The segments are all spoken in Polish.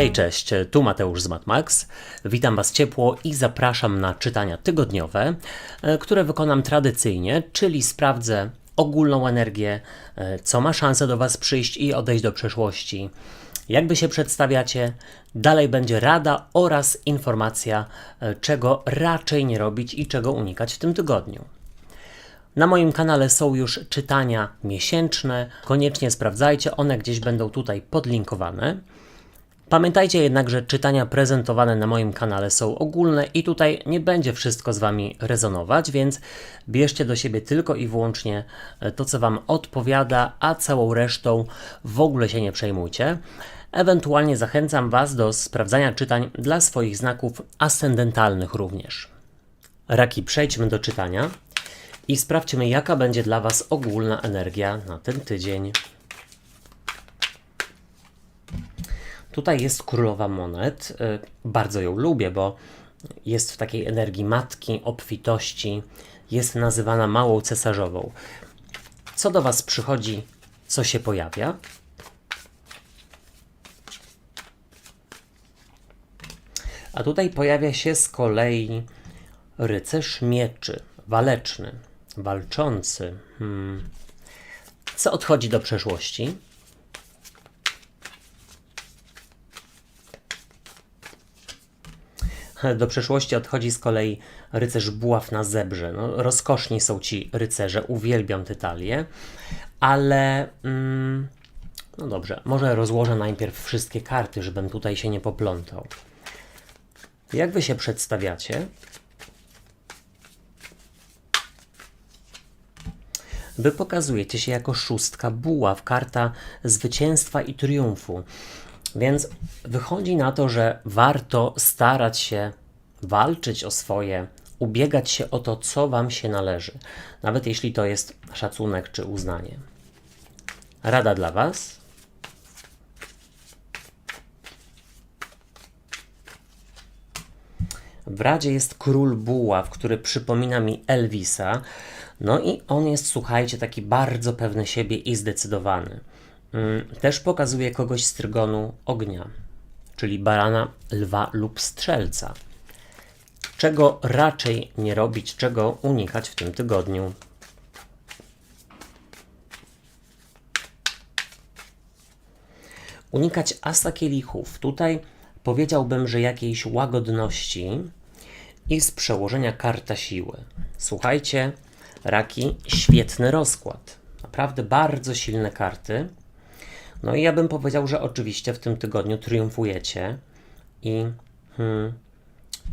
Hej, cześć, tu Mateusz z MatMax. Witam Was ciepło i zapraszam na czytania tygodniowe, które wykonam tradycyjnie, czyli sprawdzę ogólną energię, co ma szansę do Was przyjść i odejść do przeszłości, jak Wy się przedstawiacie. Dalej będzie rada oraz informacja, czego raczej nie robić i czego unikać w tym tygodniu. Na moim kanale są już czytania miesięczne, koniecznie sprawdzajcie, one gdzieś będą tutaj podlinkowane. Pamiętajcie jednak, że czytania prezentowane na moim kanale są ogólne i tutaj nie będzie wszystko z Wami rezonować, więc bierzcie do siebie tylko i wyłącznie to, co Wam odpowiada, a całą resztą w ogóle się nie przejmujcie. Ewentualnie zachęcam Was do sprawdzania czytań dla swoich znaków ascendentalnych również. Raki, przejdźmy do czytania i sprawdźmy, jaka będzie dla Was ogólna energia na ten tydzień. Tutaj jest królowa monet. Bardzo ją lubię, bo jest w takiej energii matki, obfitości. Jest nazywana małą cesarzową. Co do Was przychodzi, co się pojawia? A tutaj pojawia się z kolei rycerz mieczy, waleczny, walczący. Co odchodzi do przeszłości? Do przeszłości odchodzi z kolei rycerz buław na zebrze. No, rozkoszni są ci rycerze, uwielbiam te talie, ale no dobrze, może rozłożę najpierw wszystkie karty, żebym tutaj się nie poplątał. Jak Wy się przedstawiacie? Wy pokazujecie się jako szóstka buław, karta zwycięstwa i triumfu. Więc wychodzi na to, że warto starać się walczyć o swoje, ubiegać się o to, co Wam się należy, nawet jeśli to jest szacunek czy uznanie. Rada dla Was. W Radzie jest król buław, który przypomina mi Elvisa. No i on jest, słuchajcie, taki bardzo pewny siebie i zdecydowany. Też pokazuje kogoś z trygonu ognia, czyli barana, lwa lub strzelca. Czego raczej nie robić, czego unikać w tym tygodniu? Unikać asa kielichów. Tutaj powiedziałbym, że jakiejś łagodności i z przełożenia karta siły. Słuchajcie, raki, świetny rozkład. Naprawdę bardzo silne karty. No i ja bym powiedział, że oczywiście w tym tygodniu triumfujecie i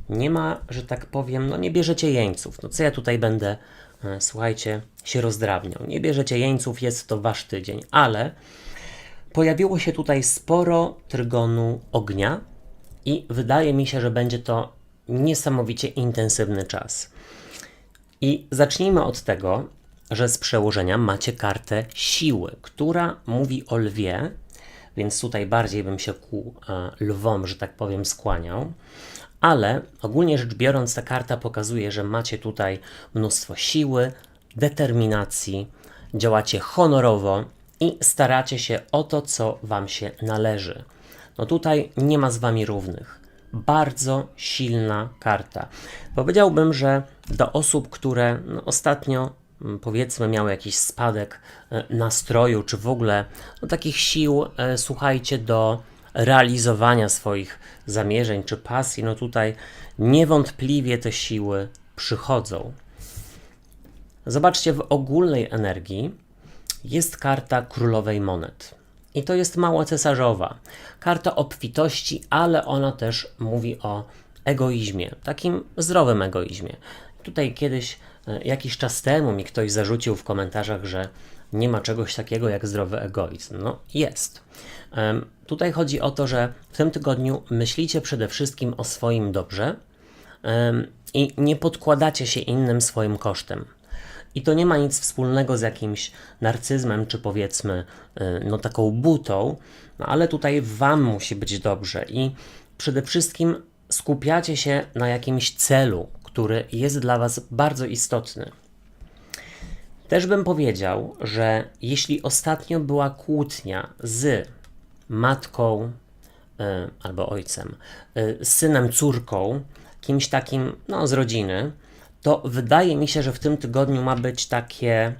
nie ma, że tak powiem, no nie bierzecie jeńców. No co ja tutaj będę, słuchajcie, się rozdrabniał. Nie bierzecie jeńców, jest to Wasz tydzień, ale pojawiło się tutaj sporo trygonu ognia i wydaje mi się, że będzie to niesamowicie intensywny czas. I zacznijmy od tego, że z przełożenia macie kartę siły, która mówi o lwie, więc tutaj bardziej bym się ku lwom, że tak powiem, skłaniał. Ale ogólnie rzecz biorąc, ta karta pokazuje, że macie tutaj mnóstwo siły, determinacji, działacie honorowo i staracie się o to, co Wam się należy. No tutaj nie ma z Wami równych. Bardzo silna karta. Powiedziałbym, że do osób, które ostatnio powiedzmy miały jakiś spadek nastroju, czy w ogóle takich sił, słuchajcie, do realizowania swoich zamierzeń czy pasji, no tutaj niewątpliwie te siły przychodzą. Zobaczcie, w ogólnej energii jest karta królowej monet. I to jest mała cesarzowa. Karta obfitości, ale ona też mówi o egoizmie, takim zdrowym egoizmie. Tutaj kiedyś, jakiś czas temu mi ktoś zarzucił w komentarzach, że nie ma czegoś takiego jak zdrowy egoizm. No jest. Tutaj chodzi o to, że w tym tygodniu myślicie przede wszystkim o swoim dobrze i nie podkładacie się innym swoim kosztem. I to nie ma nic wspólnego z jakimś narcyzmem, czy powiedzmy taką butą, ale tutaj Wam musi być dobrze i przede wszystkim skupiacie się na jakimś celu, który jest dla Was bardzo istotny. Też bym powiedział, że jeśli ostatnio była kłótnia z matką albo ojcem, synem, córką, kimś takim, no, z rodziny, to wydaje mi się, że w tym tygodniu ma być takie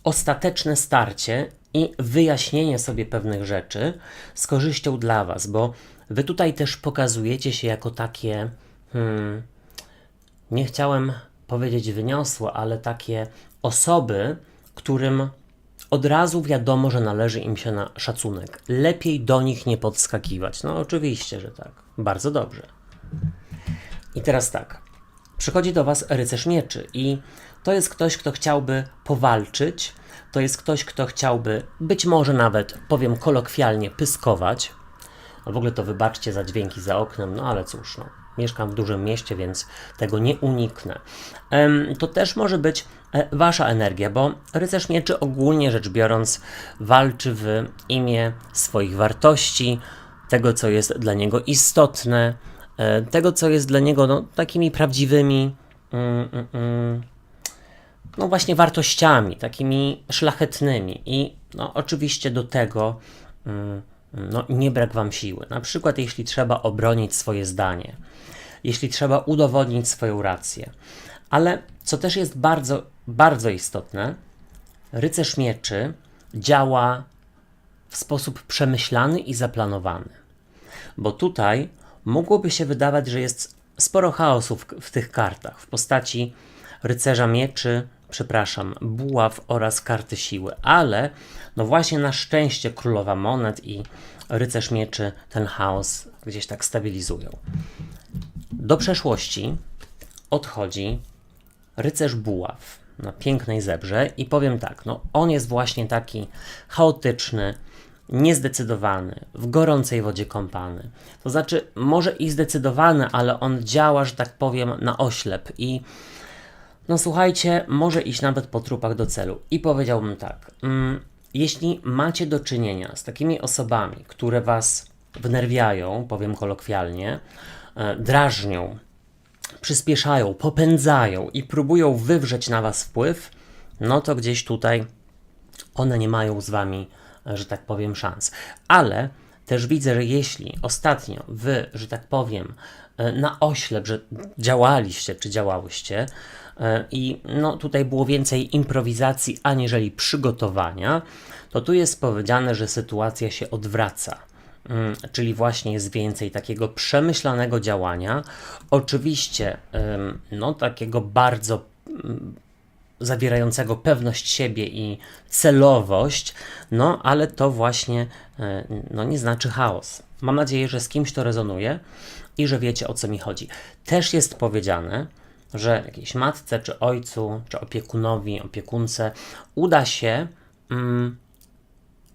ostateczne starcie i wyjaśnienie sobie pewnych rzeczy z korzyścią dla Was, bo Wy tutaj też pokazujecie się jako takie, nie chciałem powiedzieć wyniosłe, ale takie osoby, którym od razu wiadomo, że należy im się na szacunek. Lepiej do nich nie podskakiwać. No oczywiście, że tak. Bardzo dobrze. I teraz tak. Przychodzi do Was rycerz mieczy i to jest ktoś, kto chciałby powalczyć, to jest ktoś, kto chciałby być może nawet, powiem kolokwialnie, pyskować. A w ogóle to wybaczcie za dźwięki za oknem, no ale cóż, no. Mieszkam w dużym mieście, więc tego nie uniknę. To też może być Wasza energia, bo rycerz mieczy ogólnie rzecz biorąc walczy w imię swoich wartości, tego co jest dla niego istotne, tego co jest dla niego no, takimi prawdziwymi no właśnie wartościami, takimi szlachetnymi i no, oczywiście do tego no, nie brak Wam siły. Na przykład jeśli trzeba obronić swoje zdanie, jeśli trzeba udowodnić swoją rację. Ale co też jest bardzo, bardzo istotne, rycerz mieczy działa w sposób przemyślany i zaplanowany. Bo tutaj mogłoby się wydawać, że jest sporo chaosu w tych kartach w postaci rycerza mieczy, buław oraz karty siły, ale no właśnie na szczęście królowa monet i rycerz mieczy ten chaos gdzieś tak stabilizują. Do przeszłości odchodzi rycerz buław na pięknej zebrze i powiem tak, no on jest właśnie taki chaotyczny, niezdecydowany, w gorącej wodzie kąpany. To znaczy może i zdecydowany, ale on działa, że tak powiem, na oślep i no słuchajcie, może iść nawet po trupach do celu. I powiedziałbym tak, jeśli macie do czynienia z takimi osobami, które Was wnerwiają, powiem kolokwialnie, drażnią, przyspieszają, popędzają i próbują wywrzeć na Was wpływ, no to gdzieś tutaj one nie mają z Wami, że tak powiem, szans. Ale też widzę, że jeśli ostatnio Wy, że tak powiem, na oślep, że działaliście czy działałyście i no tutaj było więcej improwizacji aniżeli przygotowania, to tu jest powiedziane, że sytuacja się odwraca. Czyli właśnie jest więcej takiego przemyślanego działania, oczywiście no takiego bardzo zawierającego pewność siebie i celowość, no ale to właśnie no, nie znaczy chaos. Mam nadzieję, że z kimś to rezonuje i że wiecie, o co mi chodzi. Też jest powiedziane, że jakiejś matce, czy ojcu, czy opiekunowi, opiekunce uda się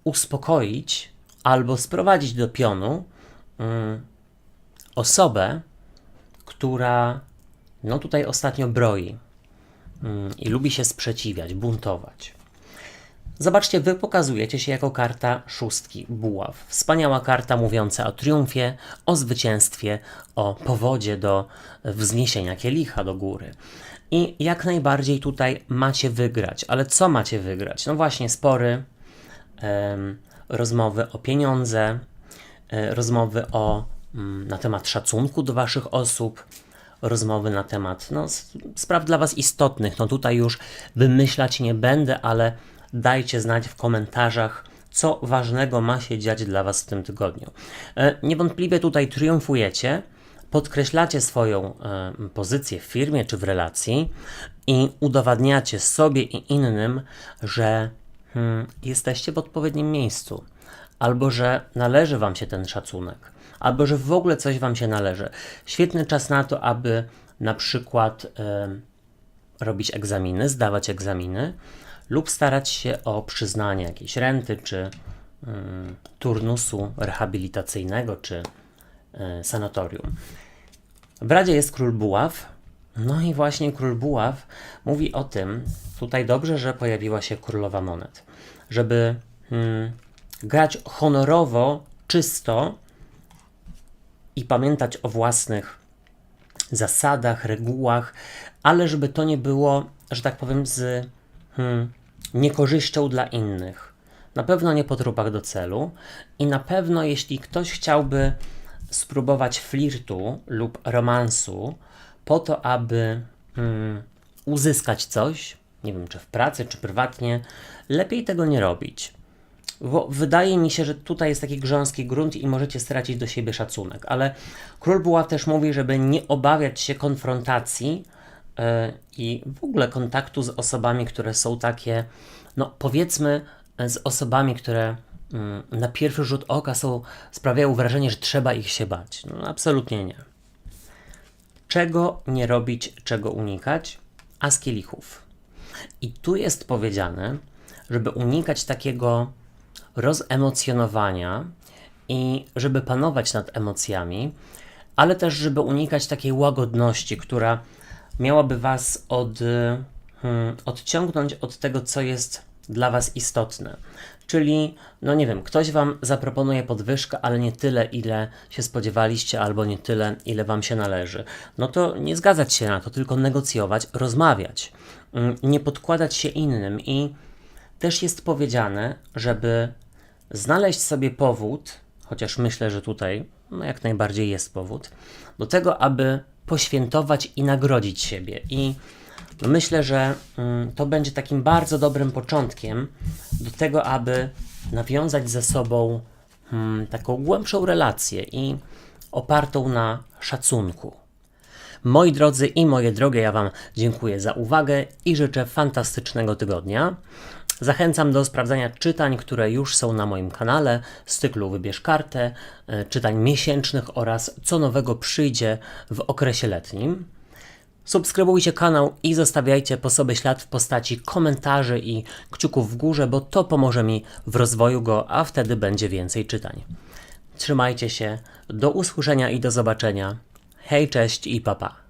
uspokoić albo sprowadzić do pionu osobę, która no tutaj ostatnio broi i lubi się sprzeciwiać, buntować. Zobaczcie, Wy pokazujecie się jako karta szóstki buław. Wspaniała karta mówiąca o triumfie, o zwycięstwie, o powodzie do wzniesienia kielicha do góry. I jak najbardziej tutaj macie wygrać. Ale co macie wygrać? No właśnie spory, rozmowy o pieniądze, rozmowy na temat szacunku do Waszych osób, rozmowy na temat no, spraw dla Was istotnych. No tutaj już wymyślać nie będę, ale dajcie znać w komentarzach, co ważnego ma się dziać dla Was w tym tygodniu. Niewątpliwie tutaj triumfujecie, podkreślacie swoją pozycję w firmie czy w relacji i udowadniacie sobie i innym, że jesteście w odpowiednim miejscu, albo że należy Wam się ten szacunek, albo że w ogóle coś Wam się należy. Świetny czas na to, aby na przykład robić egzaminy, zdawać egzaminy lub starać się o przyznanie jakiejś renty, czy turnusu rehabilitacyjnego, czy sanatorium. W Radzie jest król buław, no i właśnie król buław mówi o tym, tutaj dobrze, że pojawiła się królowa monet, żeby grać honorowo, czysto i pamiętać o własnych zasadach, regułach, ale żeby to nie było, że tak powiem, z niekorzyścią dla innych. na pewno nie po trupach do celu i na pewno jeśli ktoś chciałby spróbować flirtu lub romansu po to, aby uzyskać coś, nie wiem czy w pracy, czy prywatnie, lepiej tego nie robić. Bo wydaje mi się, że tutaj jest taki grząski grunt i możecie stracić do siebie szacunek, ale Król Buław też mówi, żeby nie obawiać się konfrontacji i w ogóle kontaktu z osobami, które są takie, no powiedzmy, z osobami, które na pierwszy rzut oka sprawiają wrażenie, że trzeba ich się bać. No, absolutnie nie. Czego nie robić, czego unikać? As kielichów. I tu jest powiedziane, żeby unikać takiego rozemocjonowania i żeby panować nad emocjami, ale też żeby unikać takiej łagodności, która miałaby Was odciągnąć od tego, co jest dla Was istotne. Czyli, no nie wiem, ktoś Wam zaproponuje podwyżkę, ale nie tyle, ile się spodziewaliście, albo nie tyle, ile Wam się należy. No to nie zgadzać się na to, tylko negocjować, rozmawiać, nie podkładać się innym. I też jest powiedziane, żeby znaleźć sobie powód, chociaż myślę, że tutaj no jak najbardziej jest powód, do tego, aby poświętować i nagrodzić siebie. I myślę, że to będzie takim bardzo dobrym początkiem do tego, aby nawiązać ze sobą taką głębszą relację i opartą na szacunku. Moi drodzy i moje drogie, ja Wam dziękuję za uwagę i życzę fantastycznego tygodnia. Zachęcam do sprawdzania czytań, które już są na moim kanale z cyklu Wybierz kartę, czytań miesięcznych oraz co nowego przyjdzie w okresie letnim. Subskrybujcie kanał i zostawiajcie po sobie ślad w postaci komentarzy i kciuków w górze, bo to pomoże mi w rozwoju go, a wtedy będzie więcej czytań. Trzymajcie się, do usłyszenia i do zobaczenia. Hej, cześć i pa pa.